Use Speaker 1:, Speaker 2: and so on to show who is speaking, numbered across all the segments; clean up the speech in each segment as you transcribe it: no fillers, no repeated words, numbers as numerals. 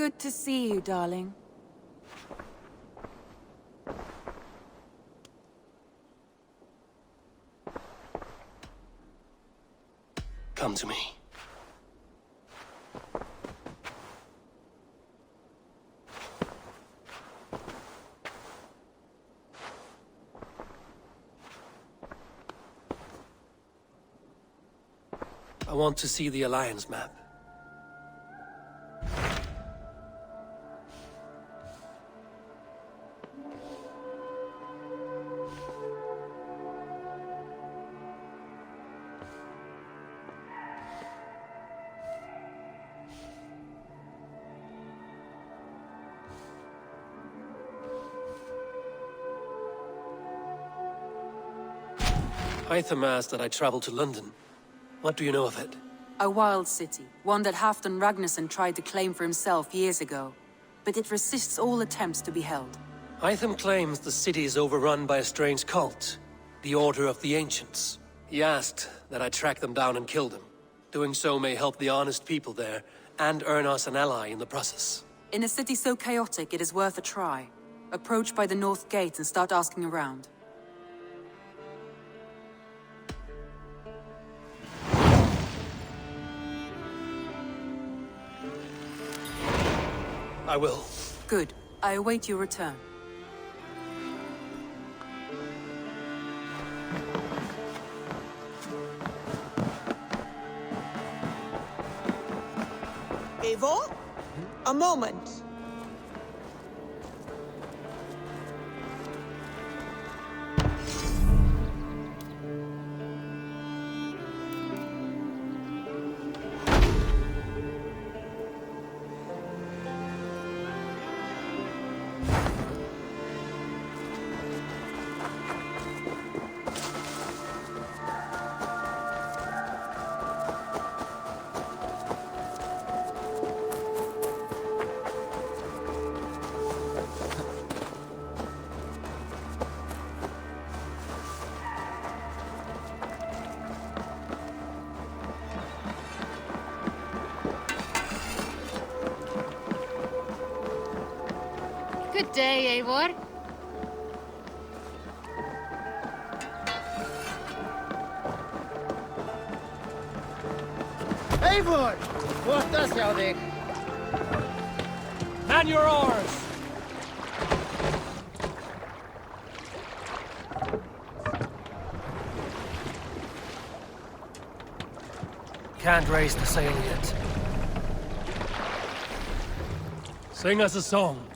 Speaker 1: Good to see you, darling.
Speaker 2: Come to me. I want to see the Alliance map. Hytham asked that I travel to London. What do you know of it?
Speaker 1: A wild city, one that Halfdan Ragnarsson tried to claim for himself years ago. But it resists all attempts to be held.
Speaker 2: Hytham claims the city is overrun by a strange cult, the Order of the Ancients. He asked that I track them down and kill them. Doing so may help the honest people there, and earn us an ally in the process.
Speaker 1: In a city so chaotic, it is worth a try. Approach by the North Gate and start asking around.
Speaker 2: I will.
Speaker 1: Good. I await your return.
Speaker 3: Eivor? A moment.
Speaker 4: Good day, Eivor.
Speaker 5: Eivor! Borta sjá þig!
Speaker 2: Man your oars! Can't raise the sail yet. Sing us a song.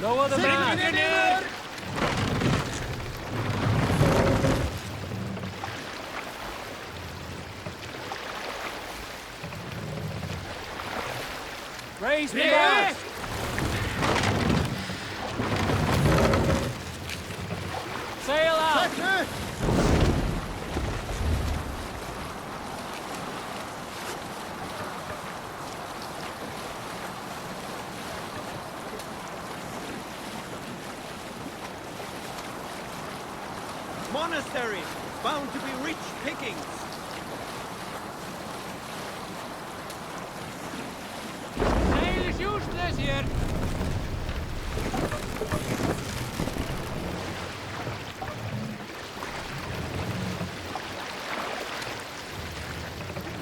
Speaker 2: No other man! Raise the mast! Sail out!
Speaker 6: Monastery, bound to be rich pickings.
Speaker 2: Sail is useless here!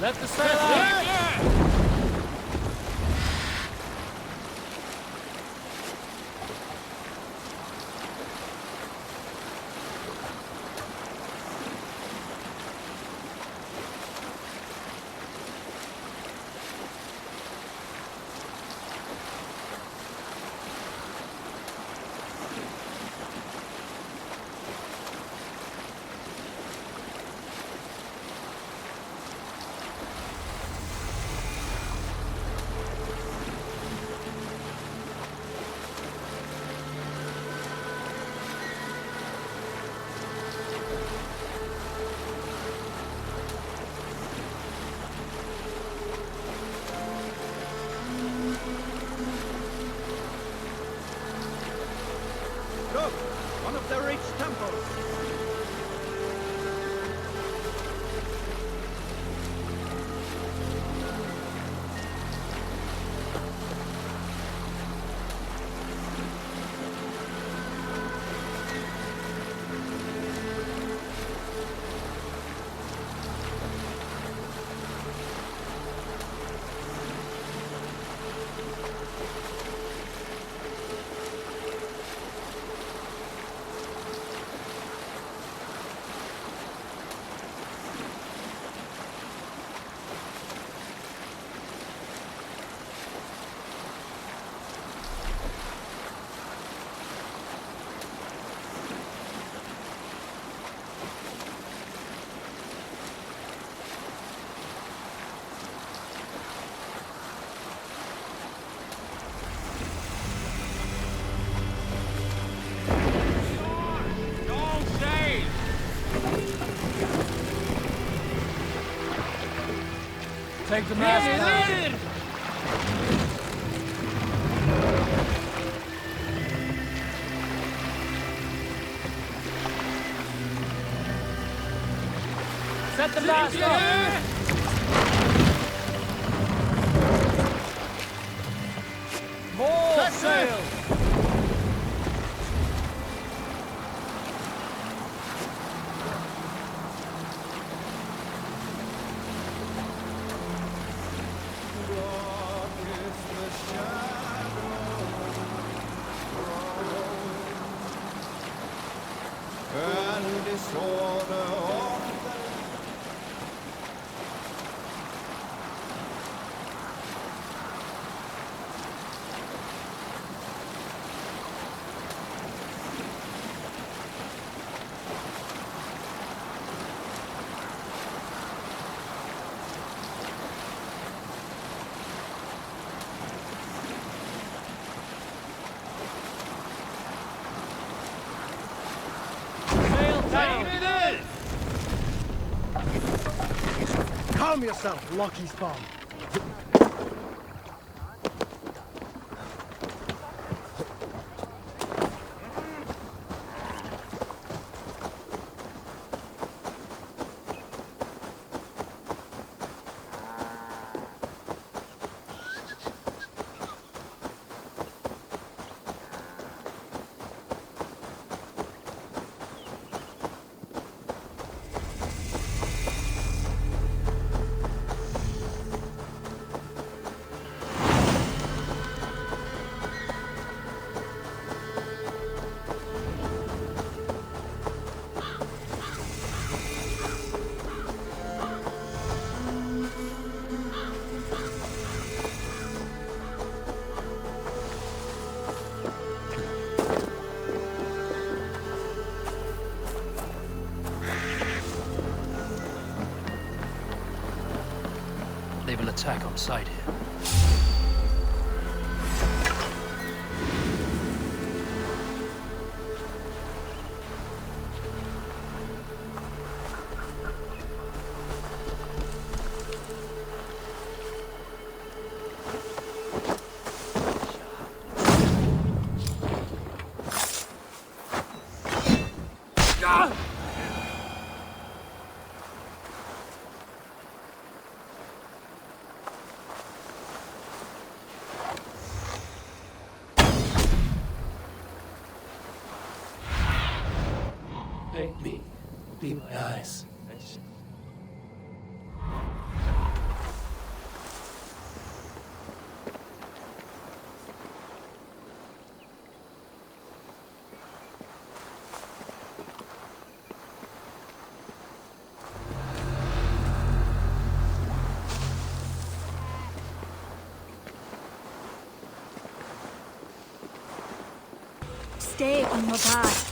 Speaker 2: Let the sail out!
Speaker 6: Look, one of the rich temples.
Speaker 2: Take the mast down. Set the mast up. More sail.
Speaker 5: Calm yourself, lucky spawn.
Speaker 2: attack on sight here. Make me be my eyes.
Speaker 7: Stay on your guard.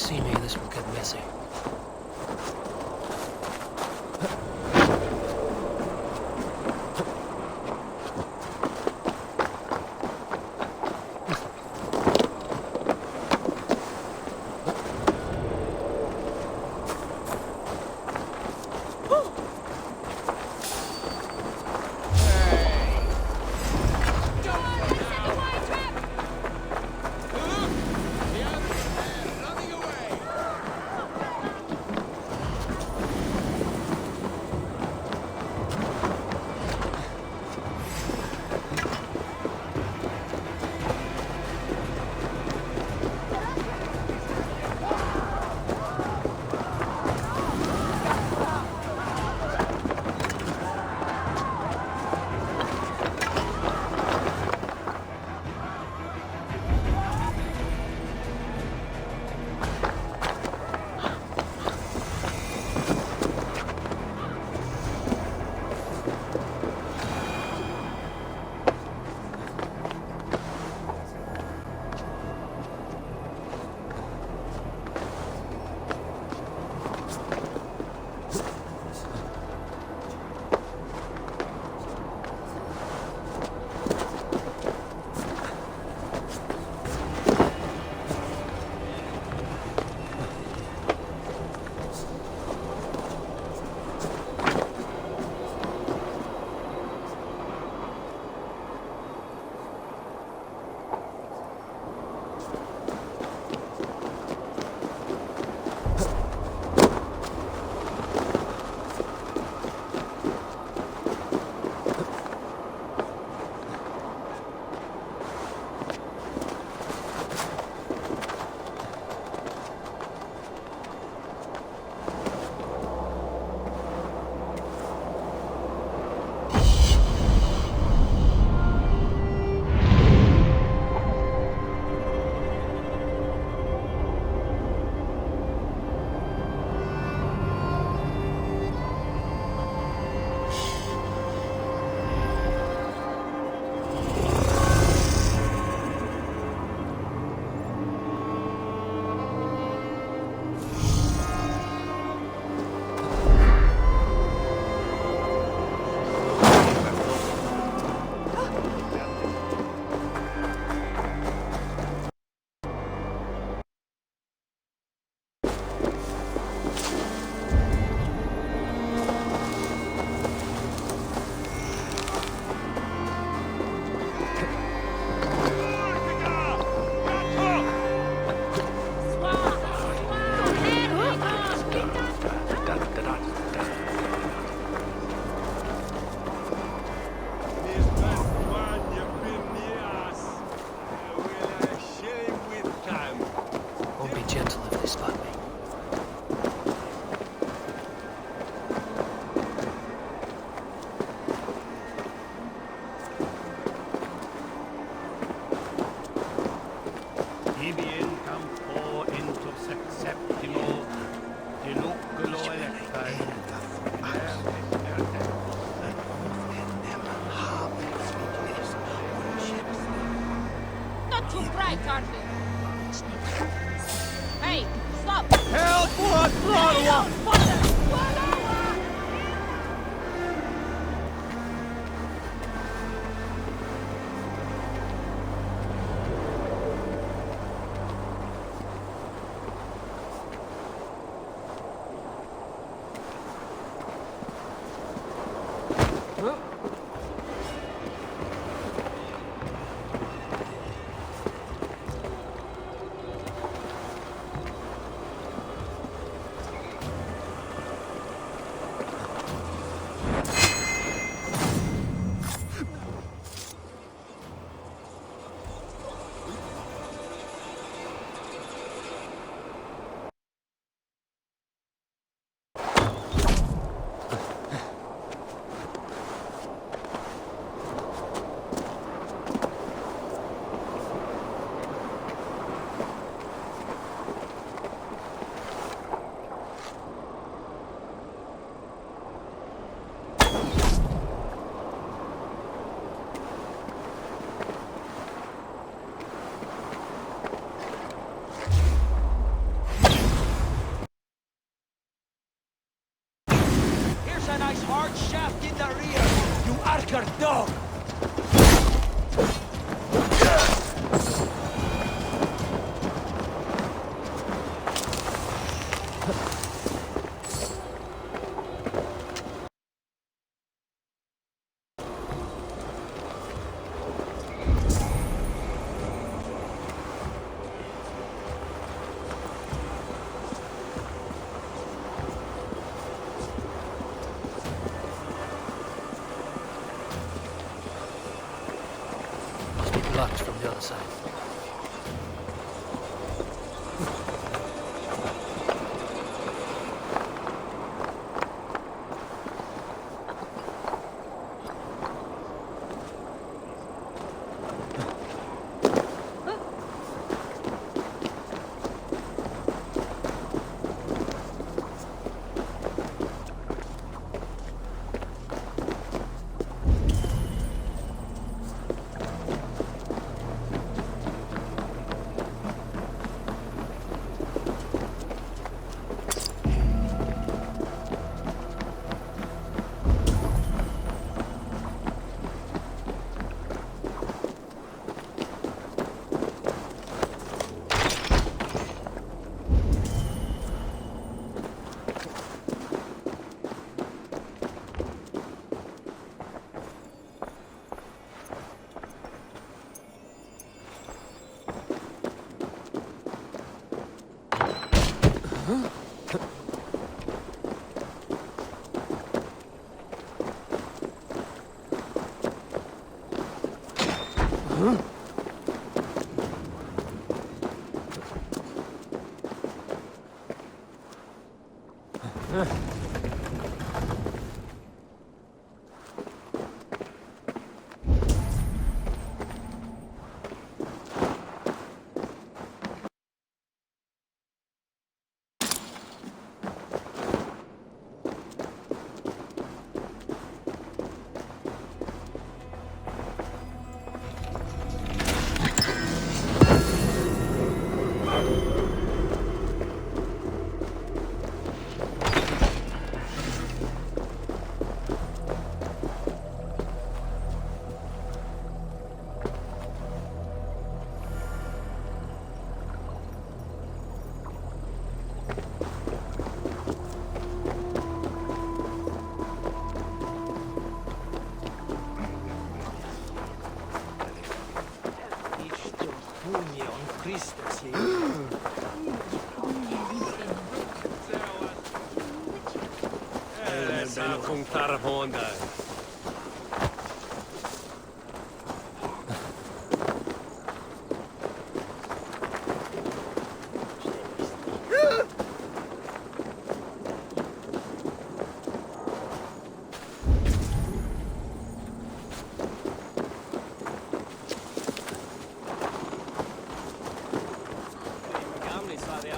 Speaker 2: see me, this will get messy.
Speaker 4: Hey, stop!
Speaker 6: Help! What? a nice hard shaft in the rear. You archer dog!
Speaker 2: Blocked from the other side.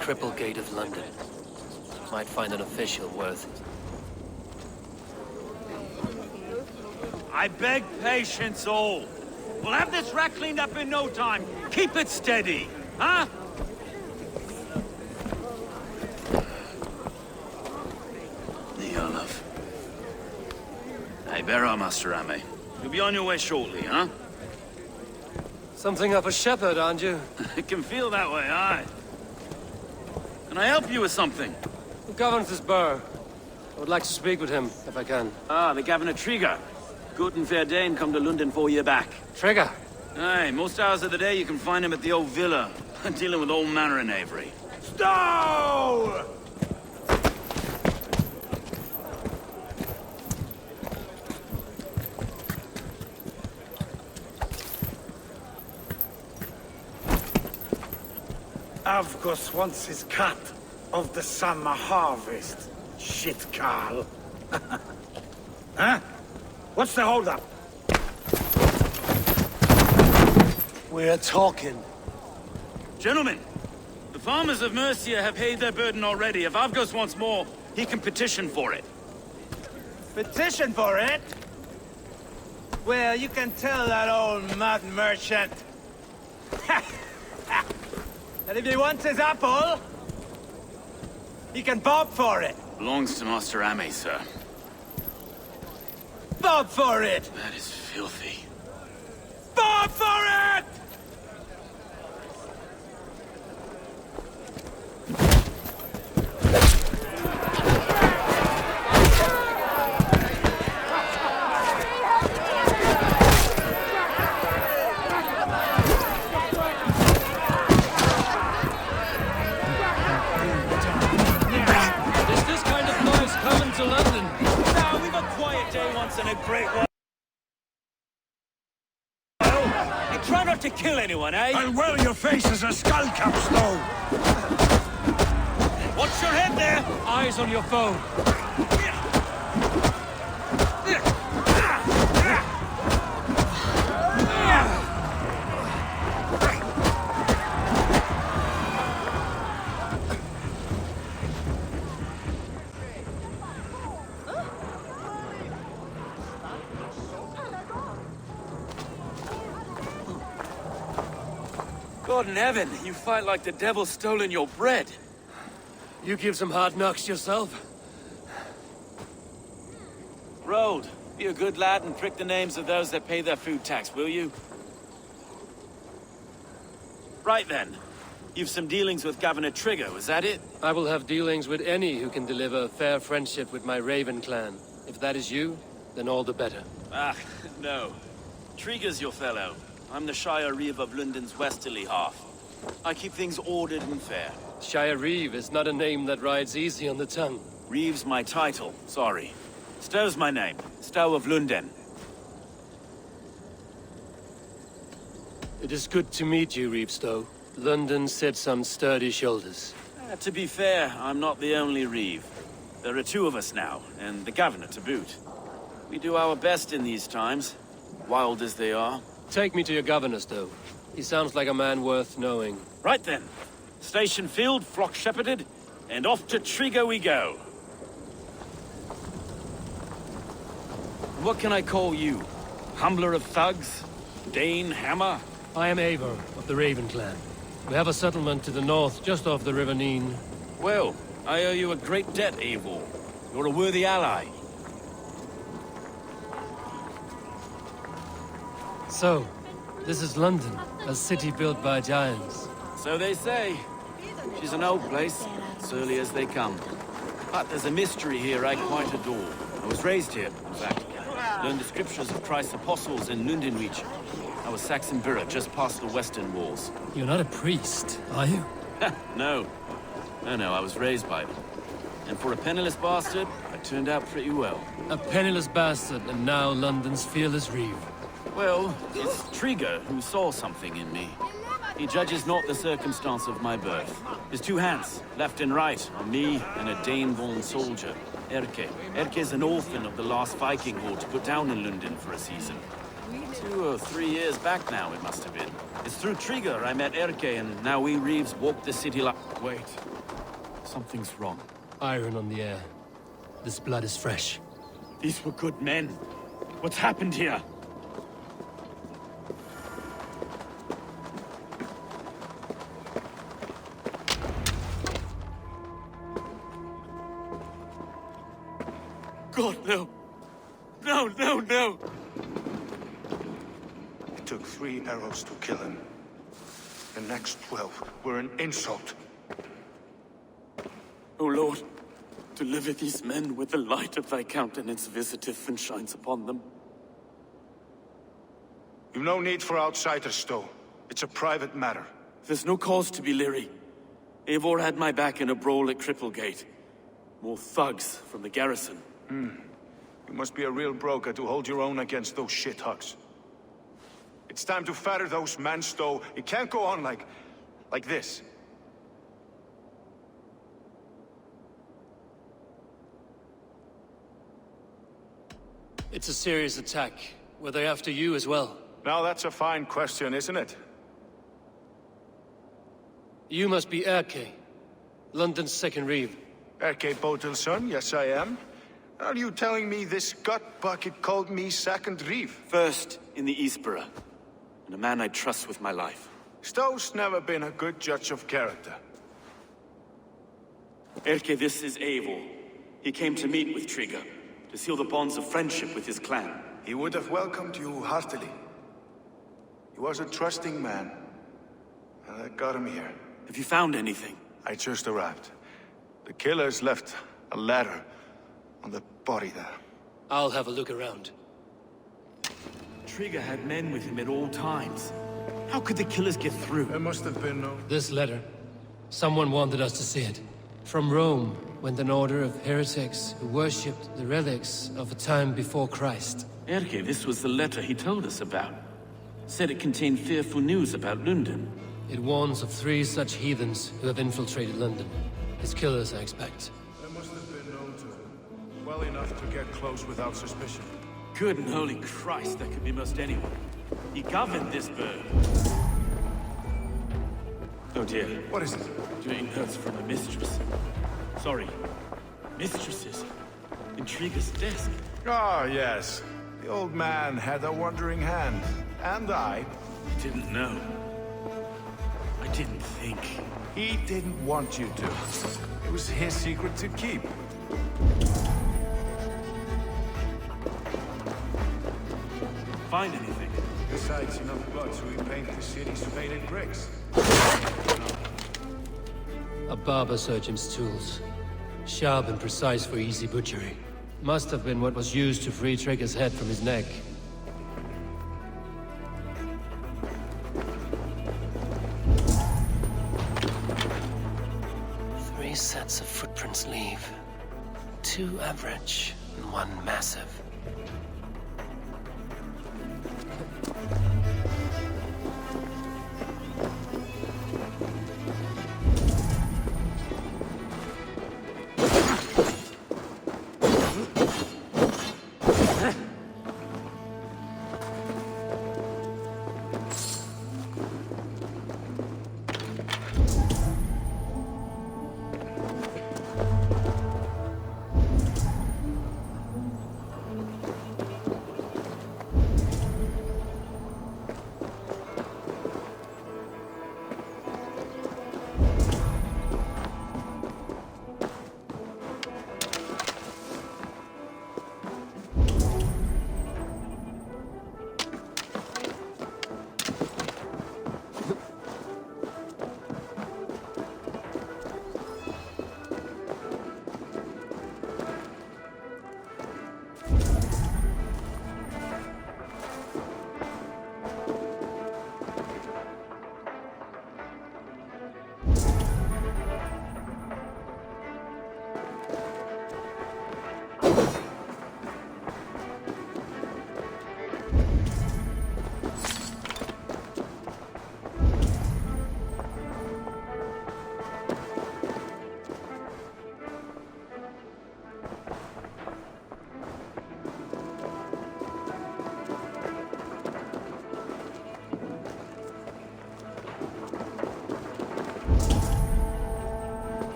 Speaker 2: Triple Gate of London. Might find an official worthy.
Speaker 6: I beg patience, all. We'll have this wreck cleaned up in no time. Keep it steady, huh?
Speaker 8: The Olaf. Hey, bear up, Master Ame. You'll be on your way shortly, huh?
Speaker 2: Something up a shepherd, aren't you?
Speaker 8: It can feel that way, aye. Can I help you with something?
Speaker 2: Who governs this burr? I would like to speak with him, if I can.
Speaker 8: Ah, the Governor Trigger. Good and fair Dane come to London 4 year back.
Speaker 2: Trigger!
Speaker 8: Aye, most hours of the day you can find him at the old villa, dealing with all manner in Avery.
Speaker 6: Stow!
Speaker 5: Avgos wants his cut of the summer harvest. Shit, Carl. Huh? What's the holdup?
Speaker 2: We're talking.
Speaker 8: Gentlemen, the farmers of Mercia have paid their burden already. If Avgos wants more, he can petition for it.
Speaker 6: Petition for it? Well, you can tell that old mud merchant. And if he wants his apple, he can bob for it.
Speaker 8: Belongs to Master Ame, sir.
Speaker 6: Bob for it!
Speaker 8: That is filthy.
Speaker 6: Bob for it!
Speaker 2: Is this kind of noise coming to London?
Speaker 8: Now, we've a quiet day once in a great while. And try not to kill anyone, eh?
Speaker 5: I'll wear your face as a skull cap, Snow!
Speaker 8: Watch your head there!
Speaker 2: Eyes on your foe.
Speaker 8: God in heaven, you fight like the devil's stolen your bread.
Speaker 2: You give some hard knocks yourself.
Speaker 8: Road, be a good lad and prick the names of those that pay their food tax, will you? Right then. You've some dealings with Governor Trigger, was that it?
Speaker 2: I will have dealings with any who can deliver a fair friendship with my Raven clan. If that is you, then all the better.
Speaker 8: Ah, no. Trigger's your fellow. I'm the Shire Reeve of London's westerly half. I keep things ordered and fair.
Speaker 2: Shire Reeve is not a name that rides easy on the tongue.
Speaker 8: Reeve's my title, sorry. Stow's my name. Stow of London.
Speaker 2: It is good to meet you, Reeve Stow. London sits on sturdy shoulders.
Speaker 8: To be fair, I'm not the only Reeve. There are two of us now, and the Governor to boot. We do our best in these times, wild as they are.
Speaker 2: Take me to your governor, Stow. He sounds like a man worth knowing.
Speaker 8: Right then. Station filled, flock shepherded, and off to Trigger we go. What can I call you? Humbler of thugs? Dane Hammer?
Speaker 2: I am Eivor of the Raven clan. We have a settlement to the north, just off the River Neen.
Speaker 8: Well, I owe you a great debt, Eivor. You're a worthy ally.
Speaker 2: So, this is London, a city built by giants.
Speaker 8: So they say. She's an old place, surly as they come. But there's a mystery here I quite adore. I was raised here, in fact. Learned the scriptures of Christ's apostles in Lundenreach. I was Saxon Borough, just past the western walls.
Speaker 2: You're not a priest, are you?
Speaker 8: No. No, I was raised by them. And for a penniless bastard, I turned out pretty well.
Speaker 2: A penniless bastard, and now London's fearless Reeve.
Speaker 8: Well, it's Trigger who saw something in me. He judges not the circumstance of my birth. His two hands, left and right, on me and a Dane-born soldier, Erke. Erke's an orphan of the last Viking horde put down in London for a season. 2 or 3 years back now, it must have been. It's through Trigger I met Erke, and now we Reeves walk the city like... Wait. Something's wrong.
Speaker 2: Iron on the air. This blood is fresh.
Speaker 8: These were good men. What's happened here? God, no. No.
Speaker 9: It took 3 arrows to kill him. The next 12 were an insult.
Speaker 8: O Lord, deliver these men with the light of thy countenance visiteth and shines upon them.
Speaker 9: You've no need for outsiders, Stow. It's a private matter.
Speaker 8: There's no cause to be leery. Eivor had my back in a brawl at Cripplegate. More thugs from the garrison.
Speaker 9: You must be a real broker to hold your own against those shithugs. It's time to fetter those men, Stow. It can't go on like this.
Speaker 2: It's a serious attack. Were they after you as well?
Speaker 9: Now that's a fine question, isn't it?
Speaker 2: You must be Erke, London's second Reeve.
Speaker 9: Erke Botelson, yes I am. Are you telling me this gut bucket called me second Reeve?
Speaker 8: First in the Eastborough, and a man I trust with my life.
Speaker 9: Stow's never been a good judge of character.
Speaker 8: Erke, this is Eivor. He came to meet with Trigger. to seal the bonds of friendship with his clan.
Speaker 9: He would have welcomed you heartily. He was a trusting man. And I got him here.
Speaker 8: Have you found anything?
Speaker 9: I just arrived. The killers left a ladder on the body there.
Speaker 2: I'll have a look around.
Speaker 8: Trigger had men with him at all times. How could the killers get through?
Speaker 9: There must have been no...
Speaker 2: This letter. Someone wanted us to see it. From Rome went an order of heretics who worshipped the relics of a time before Christ.
Speaker 8: Erke, this was the letter he told us about. Said it contained fearful news about London.
Speaker 2: It warns of 3 such heathens who have infiltrated London. His killers, I expect.
Speaker 9: There must have been known to him. Well enough to get close without suspicion.
Speaker 8: Good and holy Christ, that could be most anyone. He governed this bird. Oh dear.
Speaker 9: What is it?
Speaker 8: Doing notes from a mistress. Sorry. Mistresses. Intrigue's desk.
Speaker 9: Ah, yes. The old man had a wandering hand. And I...
Speaker 8: Didn't know. I didn't think.
Speaker 9: He didn't want you to. It was his secret to keep.
Speaker 8: Find anything?
Speaker 9: Besides enough blood to repaint the city's faded bricks.
Speaker 2: A barber surgeon's tools. Sharp and precise for easy butchery. Must have been what was used to free Trigger's head from his neck. Three sets of footprints leave. 2 average and 1 massive.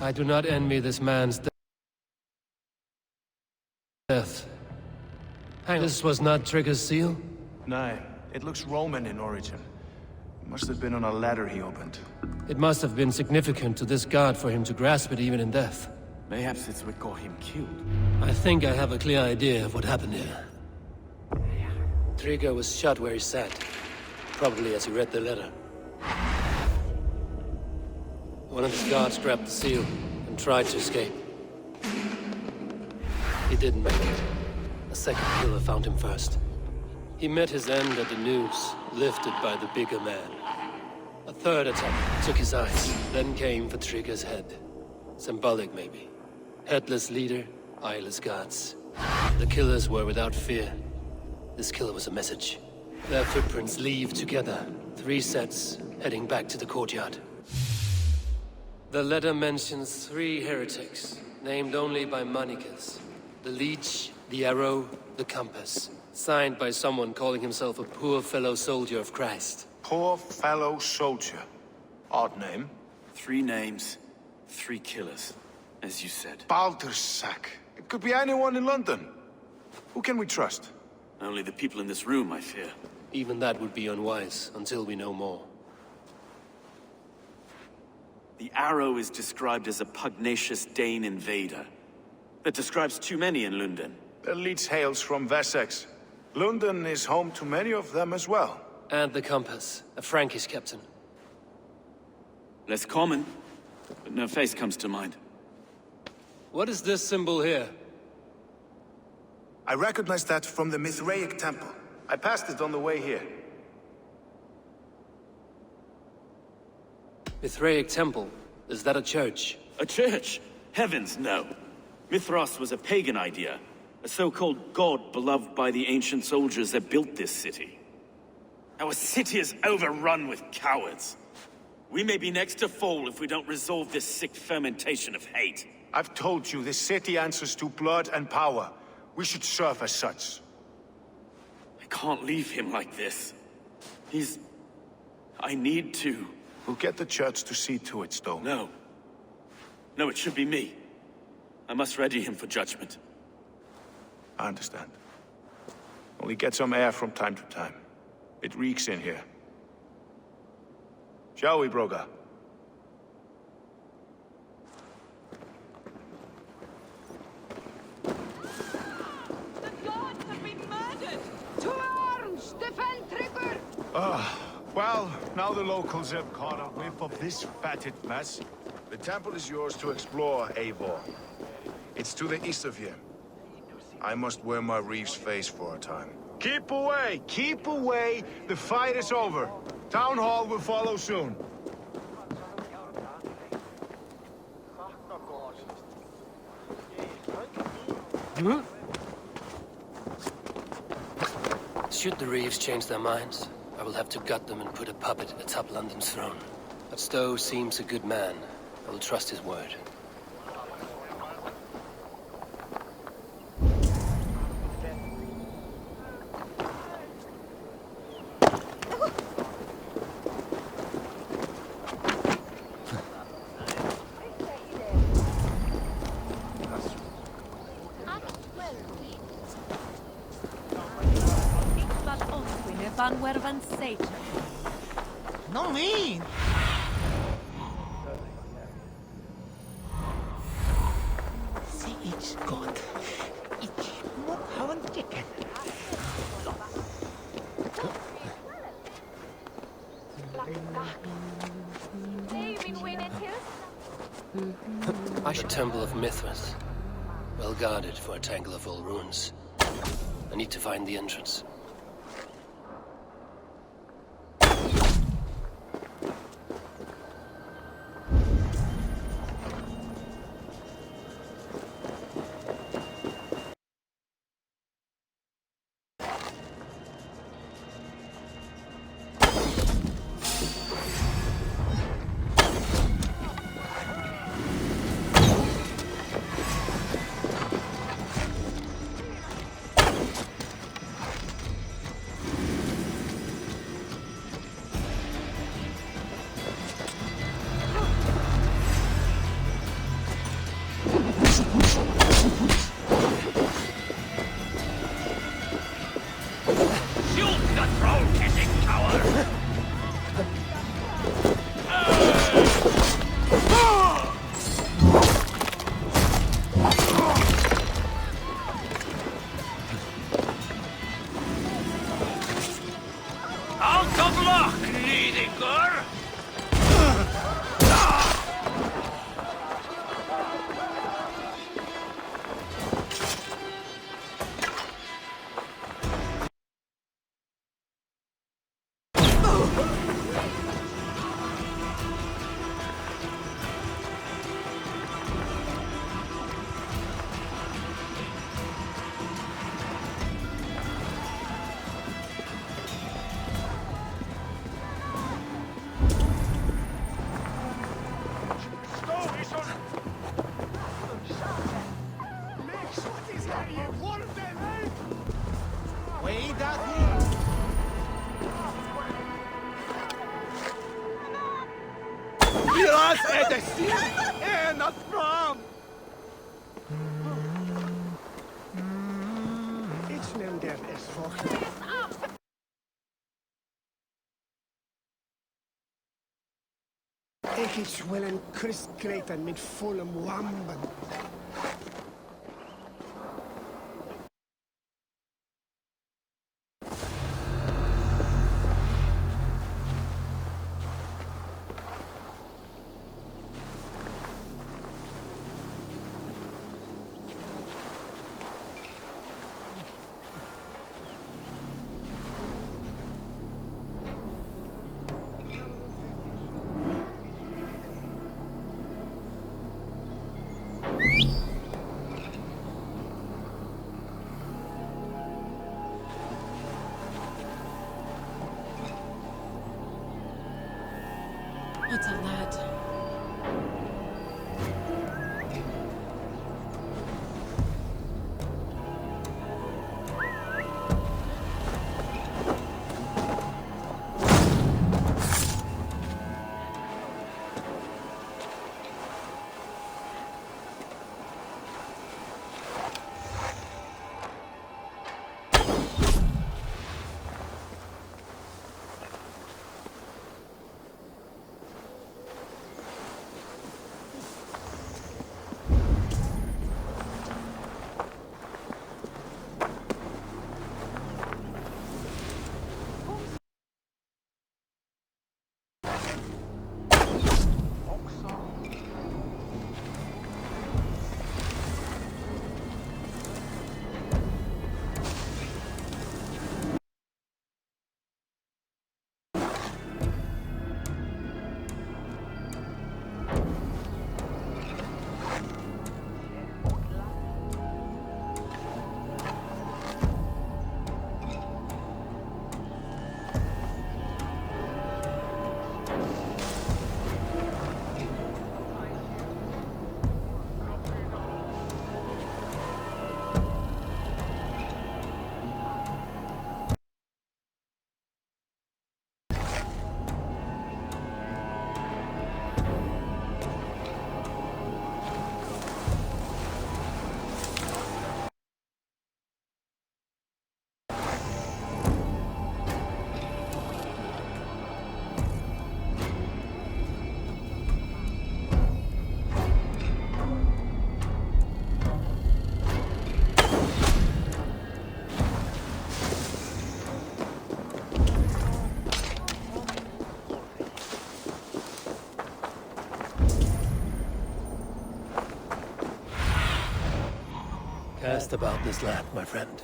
Speaker 2: I do not envy this man's death. This was not Trigger's seal?
Speaker 9: No, it looks Roman in origin. Must have been on a ladder he opened.
Speaker 2: It must have been significant to this god for him to grasp it even in death.
Speaker 8: Mayhaps it's what got him killed.
Speaker 2: I think I have a clear idea of what happened here. Trigger was shot where he sat, probably as he read the letter. One of his guards grabbed the seal and tried to escape. He didn't make it. A second killer found him first. He met his end at the noose, lifted by the bigger man. A third attack took his eyes, then came for Trigger's head. Symbolic, maybe. Headless leader, eyeless guards. The killers were without fear. This killer was a message. Their footprints leave together. 3 sets, heading back to the courtyard. The letter mentions 3 heretics, named only by monikers. The Leech, the Arrow, the Compass. Signed by someone calling himself a poor fellow soldier of Christ.
Speaker 9: Poor fellow soldier. Odd name.
Speaker 8: 3 names, 3 killers, as you said.
Speaker 9: Baldersack. It could be anyone in London. Who can we trust?
Speaker 8: Only the people in this room, I fear.
Speaker 2: Even that would be unwise, until we know more.
Speaker 8: The Arrow is described as a pugnacious Dane invader. That describes too many in London.
Speaker 9: The Leech hails from Wessex. London is home to many of them as well.
Speaker 2: And the Compass, a Frankish captain.
Speaker 8: Less common, but no face comes to mind.
Speaker 2: What is this symbol here?
Speaker 9: I recognize that from the Mithraic temple. I passed it on the way here.
Speaker 2: Mithraic temple? Is that a church?
Speaker 8: A church? Heavens, no. Mithras was a pagan idea. A so-called god beloved by the ancient soldiers that built this city. Our city is overrun with cowards. We may be next to fall if we don't resolve this sick fermentation of hate.
Speaker 9: I've told you, this city answers to blood and power. We should serve as such.
Speaker 8: I can't leave him like this. I need to...
Speaker 9: We'll get the church to see to it, Stone.
Speaker 8: No. No, it should be me. I must ready him for judgment.
Speaker 9: I understand. Only get some air from time to time. It reeks in here. Shall we, Broga?
Speaker 4: The gods have been murdered! To arms! Defend Trigger!
Speaker 5: Well, now the locals have caught a whiff of this fatted mess. The temple is yours to explore, Eivor. It's to the east of here. I must wear my reef's face for a time. Keep away! Keep away! The fight is over. Town Hall will follow soon.
Speaker 2: Should the Reeves change their minds, I will have to gut them and put a puppet atop London's throne. But Stowe seems a good man. I will trust his word.
Speaker 3: No mean. See, it's good. It's more how and chicken.
Speaker 2: Ancient Temple of Mithras. Well guarded for a tangle of old ruins. I need to find the entrance.
Speaker 3: Ik is wel een Christkreten met volle wamben.
Speaker 10: What's on that?
Speaker 2: Cast about this land, my friend.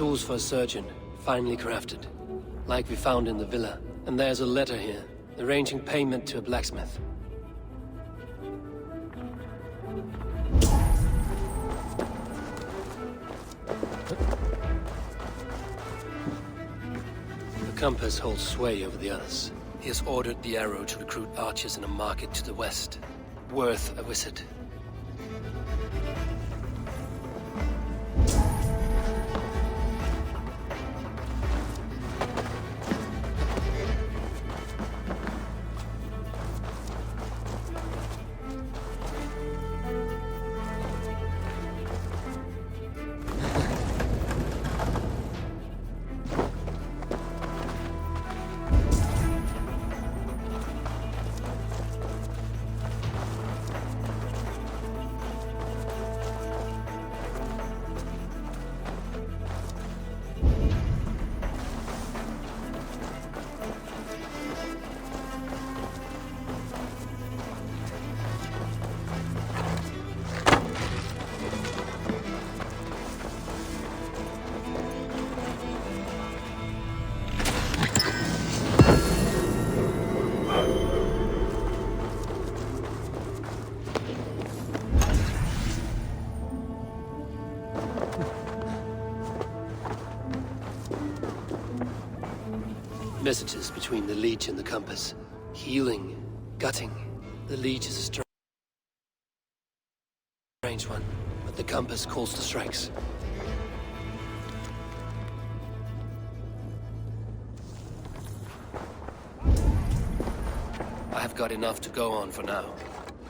Speaker 2: Tools for a surgeon, finely crafted. Like we found in the villa. And there's a letter here, arranging payment to a blacksmith. The compass holds sway over the others. He has ordered the arrow to recruit archers in a market to the west. Worth a visit. Messages between the Leech and the Compass. Healing, gutting. The Leech is a strange one, but the Compass calls to strikes. I have got enough to go on for now.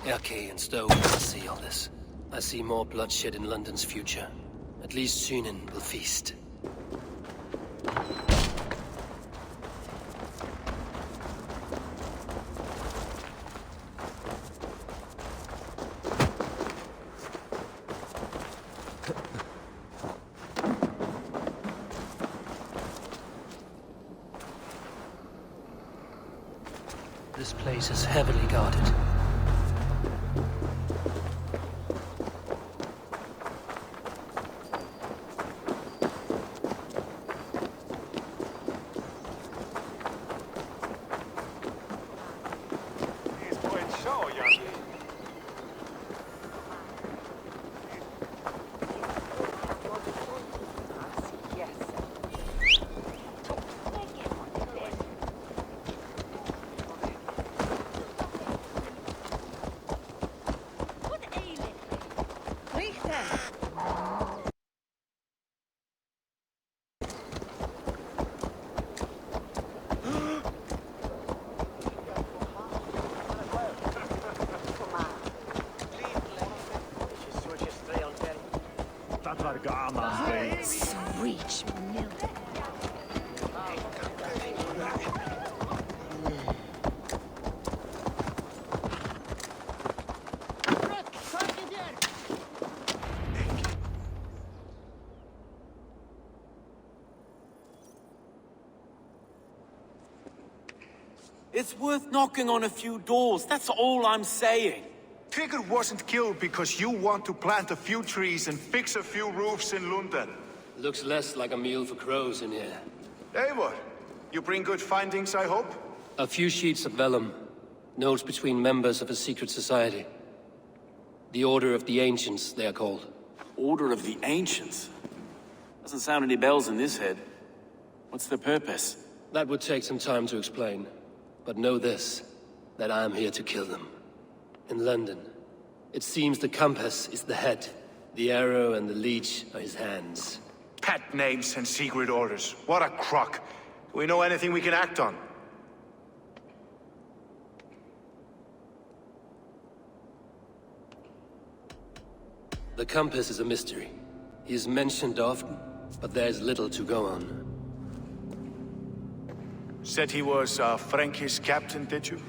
Speaker 2: Erke and Stowe will see all this. I see more bloodshed in London's future. At least Sunan will feast. This place is heavily guarded.
Speaker 7: Sweet milk.
Speaker 8: It's worth knocking on a few doors, that's all I'm saying.
Speaker 9: Trigger wasn't killed because you want to plant a few trees and fix a few roofs in London.
Speaker 2: Looks less like a meal for crows in here.
Speaker 9: Eivor, you bring good findings, I hope?
Speaker 2: A few sheets of vellum. Notes between members of a secret society. The Order of the Ancients, they are called.
Speaker 8: Order of the Ancients? Doesn't sound any bells in this head. What's their purpose?
Speaker 2: That would take some time to explain. But know this, that I am here to kill them. In London, it seems the Compass is the head. The arrow and the leech are his hands.
Speaker 9: Pet names and secret orders. What a crock. Do we know anything we can act on?
Speaker 2: The Compass is a mystery. He is mentioned often, but there is little to go on.
Speaker 9: Said he was a Frankish captain, did you?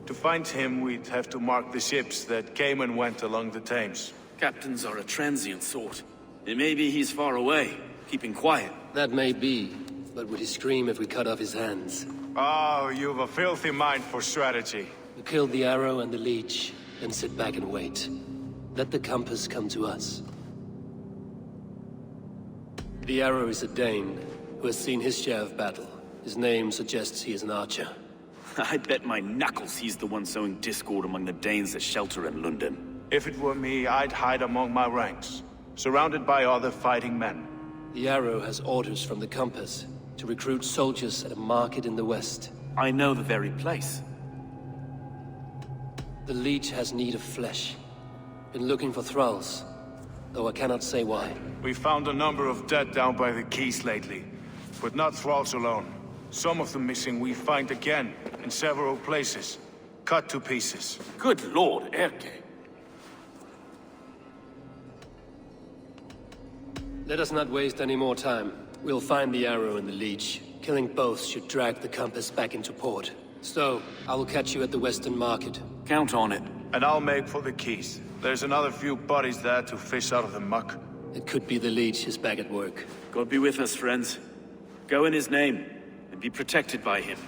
Speaker 9: To find him, we'd have to mark the ships that came and went along the Thames.
Speaker 8: Captains are a transient sort. It may be he's far away, keeping quiet.
Speaker 2: That may be, but would he scream if we cut off his hands?
Speaker 9: Oh, you've a filthy mind for strategy.
Speaker 2: We kill the arrow and the leech, then sit back and wait. Let the Compass come to us. The arrow is a Dane, who has seen his share of battle. His name suggests he is an archer.
Speaker 8: I bet my knuckles he's the one sowing discord among the Danes that shelter in London.
Speaker 9: If it were me, I'd hide among my ranks, surrounded by other fighting men.
Speaker 2: The arrow has orders from the Compass to recruit soldiers at a market in the west.
Speaker 8: I know the very place.
Speaker 2: The Leech has need of flesh. Been looking for thralls, though I cannot say why.
Speaker 9: We found a number of dead down by the quays lately, but not thralls alone. Some of the missing we find again, in several places, cut to pieces.
Speaker 8: Good lord, Erke.
Speaker 2: Let us not waste any more time. We'll find the arrow and the Leech. Killing both should drag the compass back into port. So, I will catch you at the Western Market.
Speaker 8: Count on it.
Speaker 9: And I'll make for the quays. There's another few bodies there to fish out of the muck.
Speaker 2: It could be the Leech is back at work.
Speaker 8: God be with us, friends. Go in his name, and be protected by him.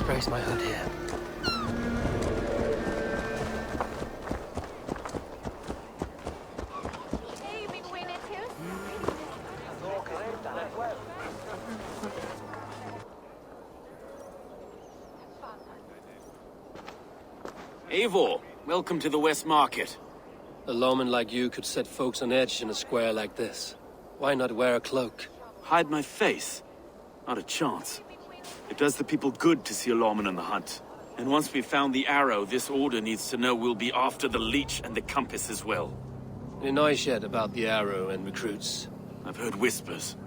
Speaker 2: raise my hood here.
Speaker 8: Eivor, welcome to the West Market.
Speaker 2: A lawman like you could set folks on edge in a square like this. Why not wear a cloak?
Speaker 8: Hide my face? Not a chance. It does the people good to see a lawman on the hunt. And once we've found the arrow, this order needs to know we'll be after the leech and the compass as well.
Speaker 2: Any noise yet about the arrow and recruits?
Speaker 8: I've heard whispers.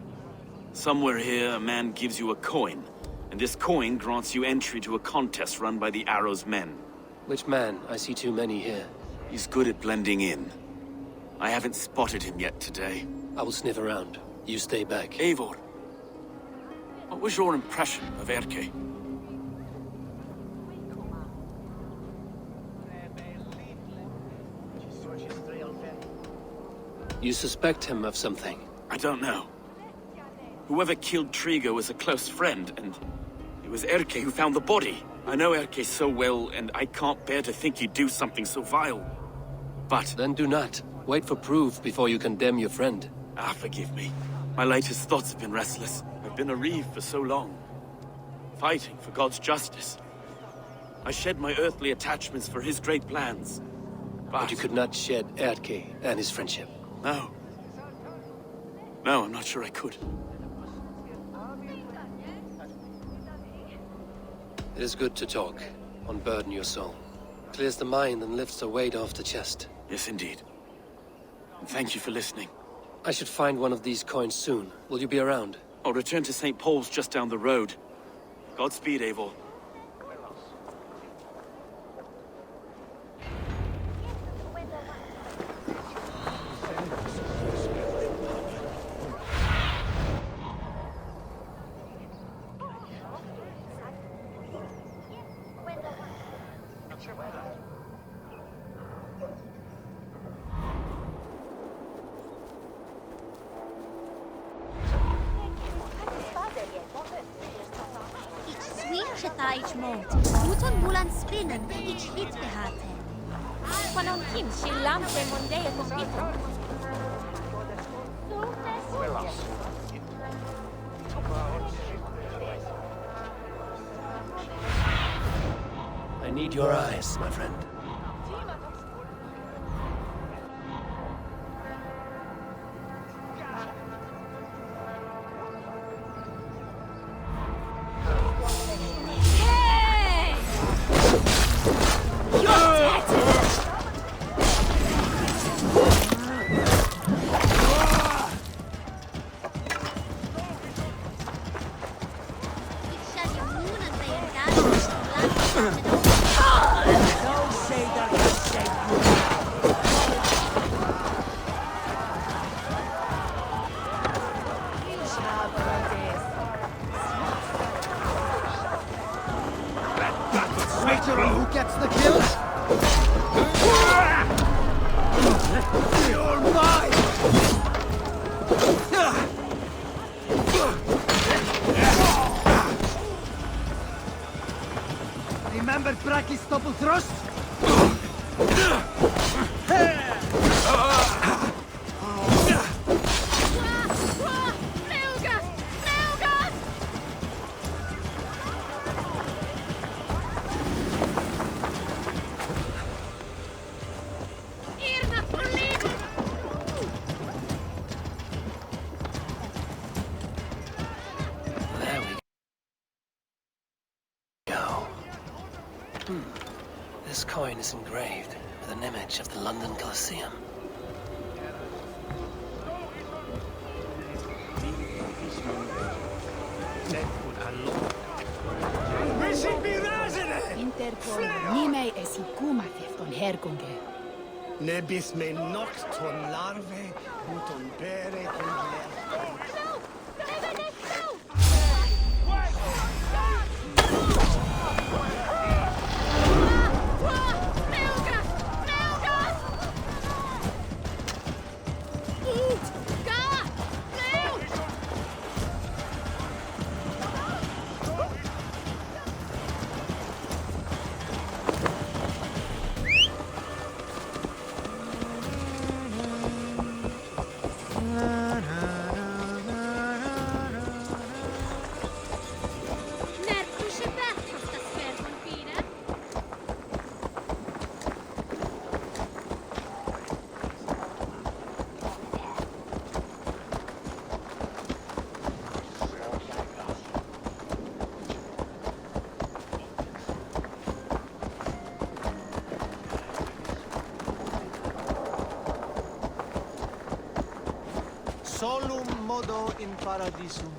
Speaker 8: Somewhere here, a man gives you a coin, and this coin grants you entry to a contest run by the arrow's men.
Speaker 2: Which man? I see too many here.
Speaker 8: He's good at blending in. I haven't spotted him yet today.
Speaker 2: I will sniff around. You stay back.
Speaker 8: Eivor, what was your impression of Erke?
Speaker 2: You suspect him of something?
Speaker 8: I don't know. Whoever killed Trigo was a close friend, and it was Erke who found the body. I know Erke so well, and I can't bear to think he'd do something so vile. But...
Speaker 2: Then do not. Wait for proof before you condemn your friend.
Speaker 8: Ah, forgive me. My latest thoughts have been restless. I've been a reeve for so long. Fighting for God's justice. I shed my earthly attachments for his great plans.
Speaker 2: But you could not shed Erke and his friendship.
Speaker 8: No. No, I'm not sure I could.
Speaker 2: It is good to talk, unburden your soul. Clears the mind and lifts the weight off the chest.
Speaker 8: Yes, indeed. And thank you for listening.
Speaker 2: I should find one of these coins soon. Will you be around?
Speaker 8: I'll return to St. Paul's just down the road. Godspeed, Eivor.
Speaker 7: Ich mond, uton bulan spinnen, ich hit behate. Quanon kim si lampe mondea compito.
Speaker 2: I need your eyes, my friend.
Speaker 6: Who gets the kill? You're mine! Remember Braki's double thrust?
Speaker 2: This coin is engraved with an image of the London Colosseum.
Speaker 10: Interpol nimei esi kumathefton herkunge.
Speaker 6: Nebis me nocton larve, uton bere Solum modo in paradisum.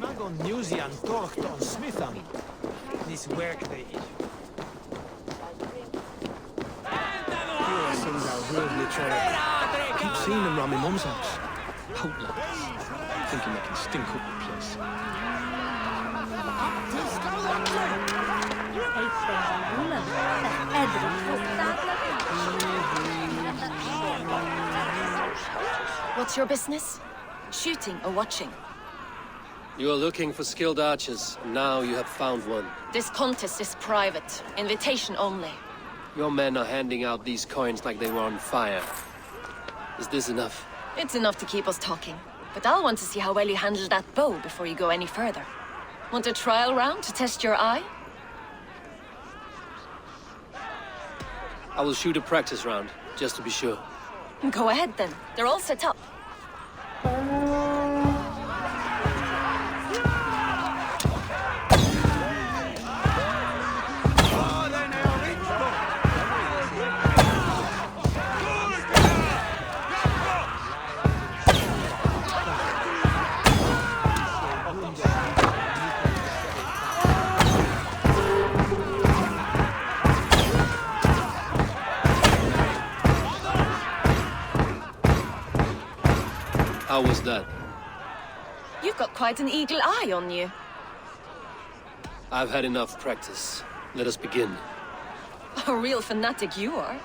Speaker 6: Magon Newsian torcht on Smitham. This workday.
Speaker 11: I keep seeing them around my mum's house. Hope lads. Thinking they can stink up the place.
Speaker 12: What's your business? Shooting or watching?
Speaker 2: You are looking for skilled archers, and now you have found one.
Speaker 12: This contest is private. Invitation only.
Speaker 2: Your men are handing out these coins like they were on fire. Is this enough?
Speaker 12: It's enough to keep us talking. But I'll want to see how well you handle that bow before you go any further. Want a trial round to test your eye?
Speaker 2: I will shoot a practice round, just to be sure.
Speaker 12: Go ahead then. They're all set up.
Speaker 2: How was that?
Speaker 12: You've got quite an eagle eye on you.
Speaker 2: I've had enough practice. Let us begin.
Speaker 12: A real fanatic you are.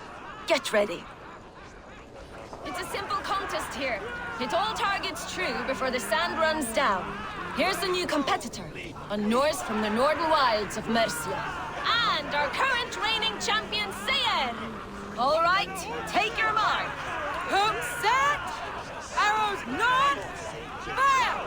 Speaker 12: Get ready. It's a simple contest here. Hit all targets true before the sand runs down. Here's the new competitor, a Norse from the northern wilds of Mercia. And our current reigning champion, Sayer. All right, take your mark.
Speaker 4: Hook set! Arrows not! Fire!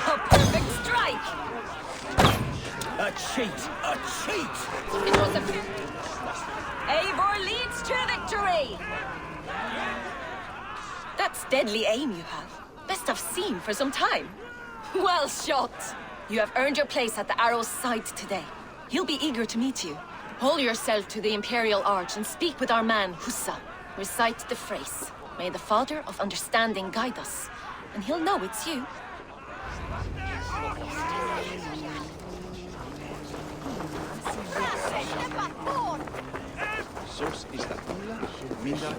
Speaker 12: A perfect strike!
Speaker 11: A cheat! A cheat!
Speaker 12: It was a... Eivor leads to victory! That's deadly aim you have. Best I've seen for some time. Well shot! You have earned your place at the arrow's side today. He'll be eager to meet you. Hold yourself to the Imperial Arch and speak with our man, Hussa. Recite the phrase. May the Father of Understanding guide us. And he'll know it's you.
Speaker 11: Sos ista ulla, minda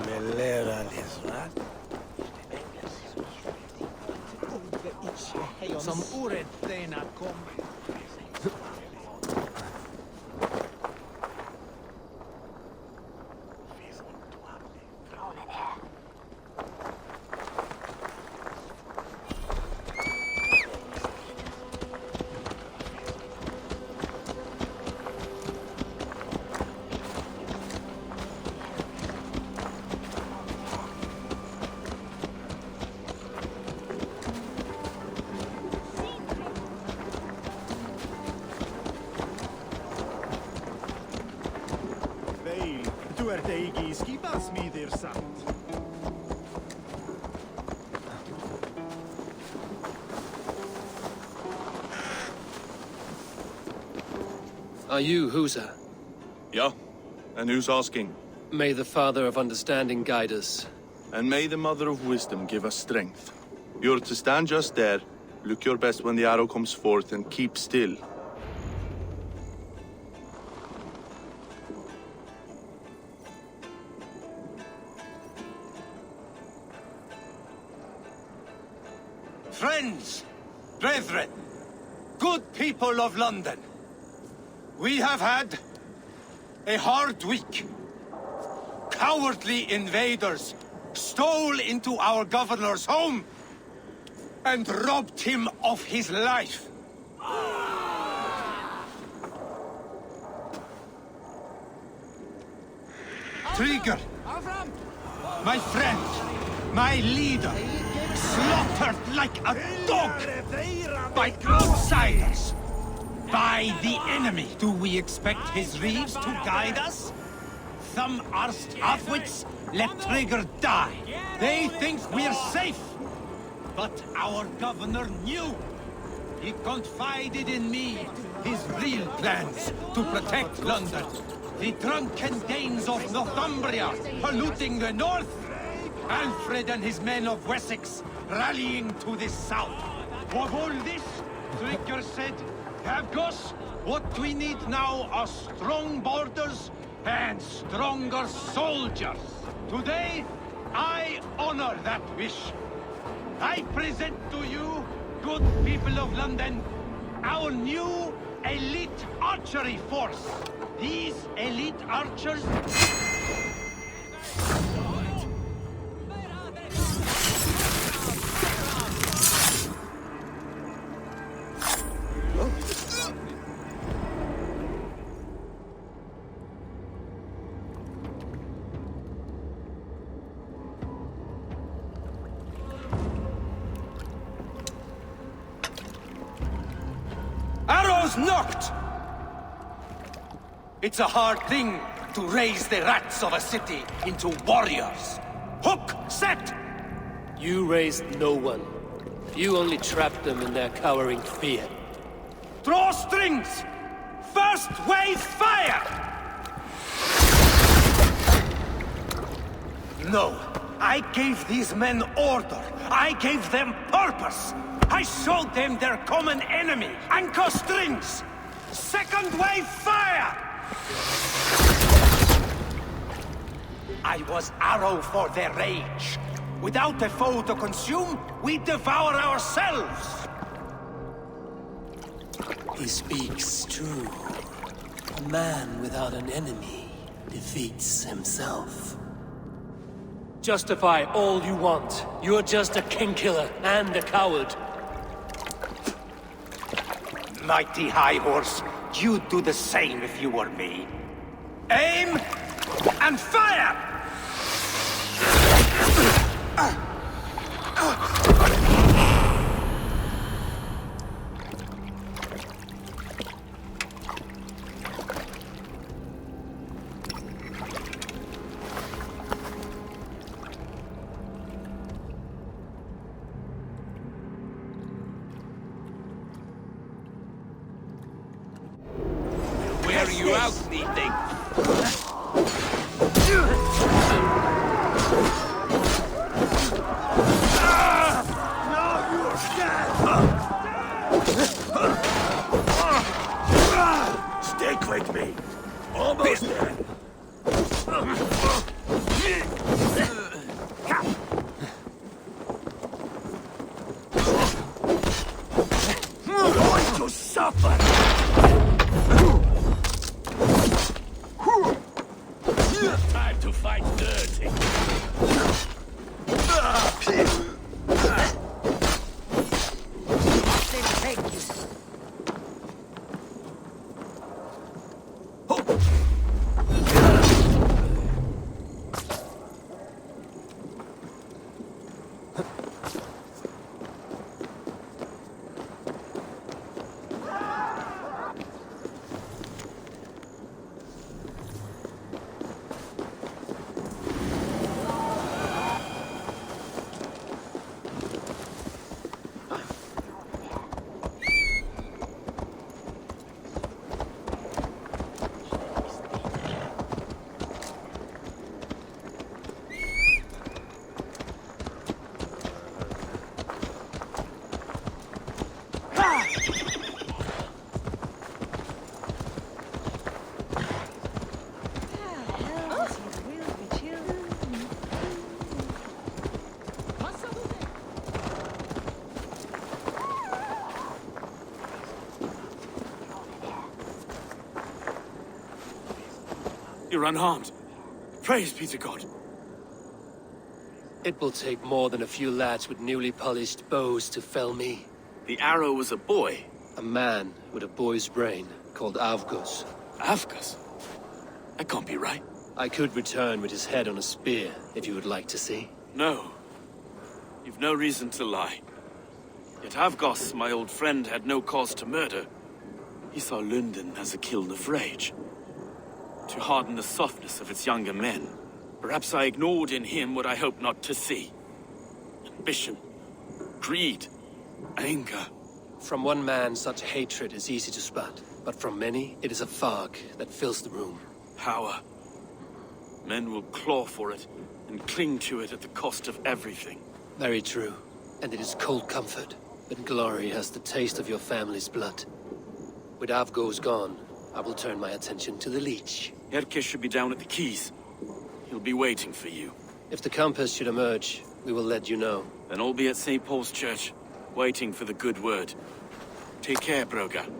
Speaker 11: melera lesrat.
Speaker 6: Som oret teina kom.
Speaker 2: Are you Husa?
Speaker 9: Yeah? And who's asking?
Speaker 2: May the Father of Understanding guide us.
Speaker 9: And may the Mother of Wisdom give us strength. You're to stand just there, look your best when the arrow comes forth, and keep still.
Speaker 6: Friends, brethren, good people of London, we have had a hard week. Cowardly invaders stole into our governor's home and robbed him of his life. Trigger, my friend, my leader, slaughtered like a dog by outsiders, by the enemy. Do we expect his reeves to guide us? Some arst halfwits let Trigger die. They think we're safe. But our governor knew. He confided in me his real plans to protect London. The drunken Danes of Northumbria polluting the north. Alfred and his men of Wessex rallying to the south. Of all this, Trigger said, Havgos, what we need now are strong borders and stronger soldiers. Today, I honor that wish. I present to you, good people of London, our new elite archery force. These elite archers... Arrows knocked! It's a hard thing to raise the rats of a city into warriors. Hook, set!
Speaker 2: You raised no one. You only trapped them in their cowering fear.
Speaker 6: Draw strings! First wave fire! No, I gave these men order. I gave them purpose. I showed them their common enemy. Anchor strings! Second wave fire! I was arrow for their rage. Without a foe to consume, we devour ourselves.
Speaker 2: He speaks true. A man without an enemy defeats himself. Justify all you want. You're just a king-killer and a coward.
Speaker 6: Mighty High Horse, you'd do the same if you were me. Aim and fire!
Speaker 13: Where are you out, thieving?
Speaker 6: Stick with me. Almost there. Going to suffer.
Speaker 13: Time to fight dirty.
Speaker 8: You're unharmed. Praise be to God.
Speaker 2: It will take more than a few lads with newly polished bows to fell me.
Speaker 8: The arrow was a boy.
Speaker 2: A man with a boy's brain, called Avgos.
Speaker 8: Avgos? That can't be right.
Speaker 2: I could return with his head on a spear, if you would like to see.
Speaker 8: No. You've no reason to lie. Yet Avgos, my old friend, had no cause to murder. He saw London as a kiln of rage. To harden the softness of its younger men. Perhaps I ignored in him what I hoped not to see. Ambition. Greed. Anger.
Speaker 2: From one man, such hatred is easy to spot. But from many, it is a fog that fills the room.
Speaker 8: Power. Men will claw for it, and cling to it at the cost of everything.
Speaker 2: Very true. And it is cold comfort. But glory has the taste of your family's blood. With Avgos gone, I will turn my attention to the Leech.
Speaker 8: Erke should be down at the quays. He'll be waiting for you.
Speaker 2: If the Compass should emerge, we will let you know.
Speaker 8: Then I'll be at St. Paul's Church, waiting for the good word. Take care, Broga.